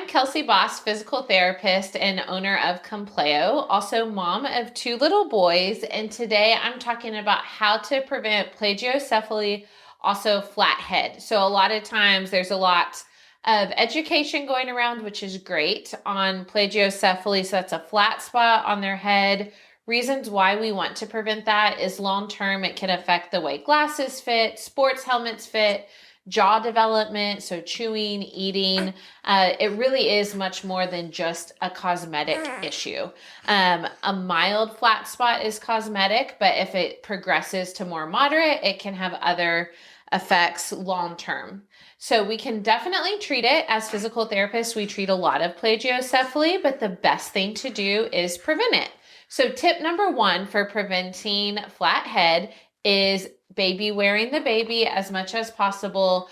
I'm Kelsey Boss, physical therapist and owner of Compleo, also mom of two little boys. And today I'm talking about how to prevent plagiocephaly, also flathead. So a lot of times there's a lot of education going around, which is great, on plagiocephaly. So that's a flat spot on their head. Reasons why we want to prevent that is long term, it can affect the way glasses fit, sports helmets fit, jaw development, so chewing, eating. It really is much more than just a cosmetic issue. A mild flat spot is cosmetic, but if it progresses to more moderate, it can have other effects long term. So we can definitely treat it. As physical therapists, we treat a lot of plagiocephaly, but the best thing to do is prevent it. So tip number one for preventing flathead is baby wearing the baby as much as possible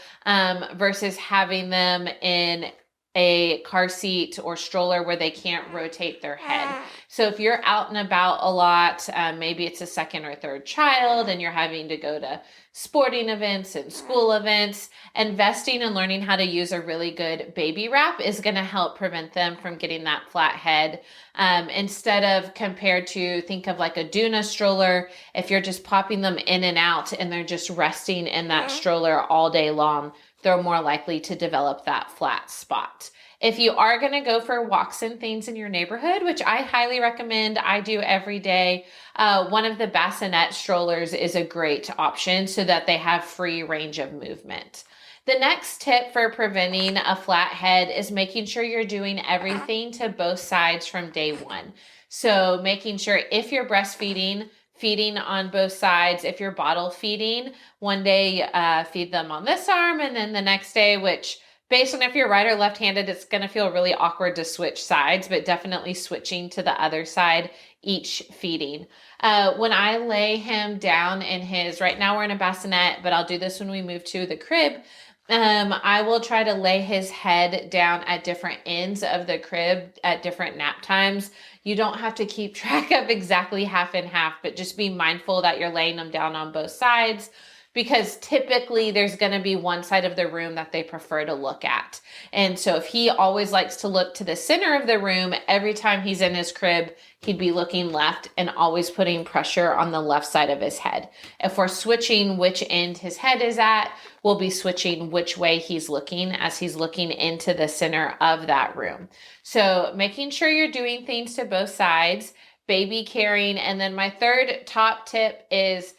versus having them in a car seat or stroller where they can't rotate their head. So if you're out and about a lot, maybe it's a second or third child and you're having to go to sporting events and school events, investing in learning how to use a really good baby wrap is going to help prevent them from getting that flat head. Instead of compared to think of like a Duna stroller, if you're just popping them in and out and they're just resting in that stroller all day long, they're more likely to develop that flat spot. If you are going to go for walks and things in your neighborhood, which I highly recommend, I do every day, one of the bassinet strollers is a great option so that they have free range of movement. The next tip for preventing a flat head is making sure you're doing everything to both sides from day one. So making sure if you're breastfeeding, feeding on both sides. If you're bottle feeding, one day feed them on this arm, and then the next day, which based on if you're right or left-handed, it's going to feel really awkward to switch sides, but definitely switching to the other side each feeding. When I lay him down in his, right now we're in a bassinet, but I'll do this when we move to the crib. I will try to lay his head down at different ends of the crib at different nap times. You don't have to keep track of exactly half and half, but just be mindful that you're laying them down on both sides, because typically there's going to be one side of the room that they prefer to look at. And so if he always likes to look to the center of the room, every time he's in his crib, he'd be looking left and always putting pressure on the left side of his head. If we're switching which end his head is at, we'll be switching which way he's looking as he's looking into the center of that room. So making sure you're doing things to both sides, baby carrying. And then my third top tip is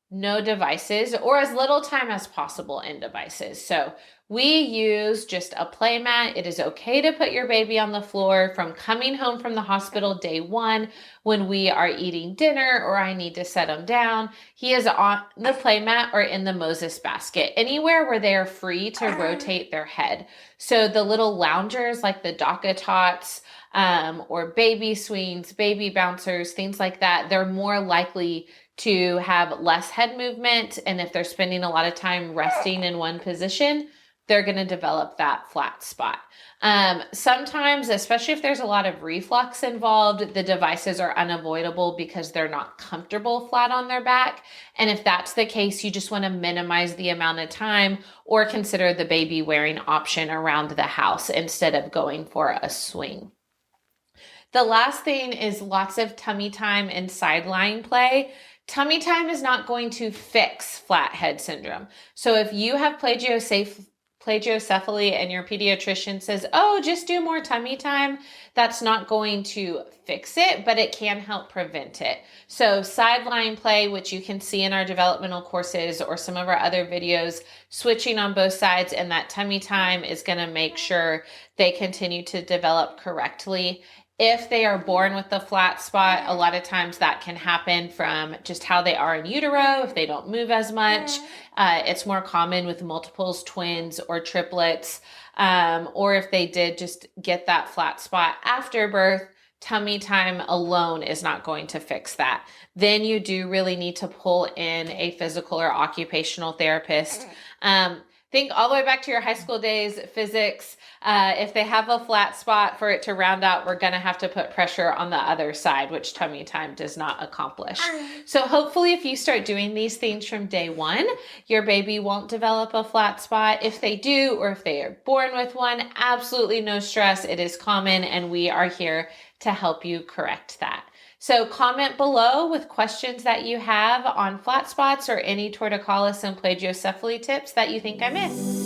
no devices or as little time as possible in devices. So we use just a play mat. It is okay to put your baby on the floor from coming home from the hospital day one when we are eating dinner or I need to set him down. He is on the play mat or in the Moses basket, anywhere where they are free to rotate their head. So the little loungers like the DACA tots or baby swings, baby bouncers, things like that, they're more likely to have less head movement. And if they're spending a lot of time resting in one position, they're going to develop that flat spot. Sometimes, especially if there's a lot of reflux involved, the devices are unavoidable because they're not comfortable flat on their back. And if that's the case, you just want to minimize the amount of time or consider the baby wearing option around the house instead of going for a swing. The last thing is lots of tummy time and sideline play. Tummy time is not going to fix flathead syndrome. So if you have plagiocephaly and your pediatrician says, oh, just do more tummy time, that's not going to fix it, but it can help prevent it. So sideline play, which you can see in our developmental courses or some of our other videos, switching on both sides, and that tummy time is going to make sure they continue to develop correctly. If they are born with a flat spot, a lot of times that can happen from just how they are in utero. If they don't move as much, it's more common with multiples, twins, or triplets. Or if they did just get that flat spot after birth, tummy time alone is not going to fix that. Then you do really need to pull in a physical or occupational therapist. Think all the way back to your high school days, physics. If they have a flat spot, for it to round out, we're going to have to put pressure on the other side, which tummy time does not accomplish. So hopefully if you start doing these things from day one, your baby won't develop a flat spot. If they do, or if they are born with one, absolutely no stress. It is common, and we are here to help you correct that. So comment below with questions that you have on flat spots or any torticollis and plagiocephaly tips that you think I missed.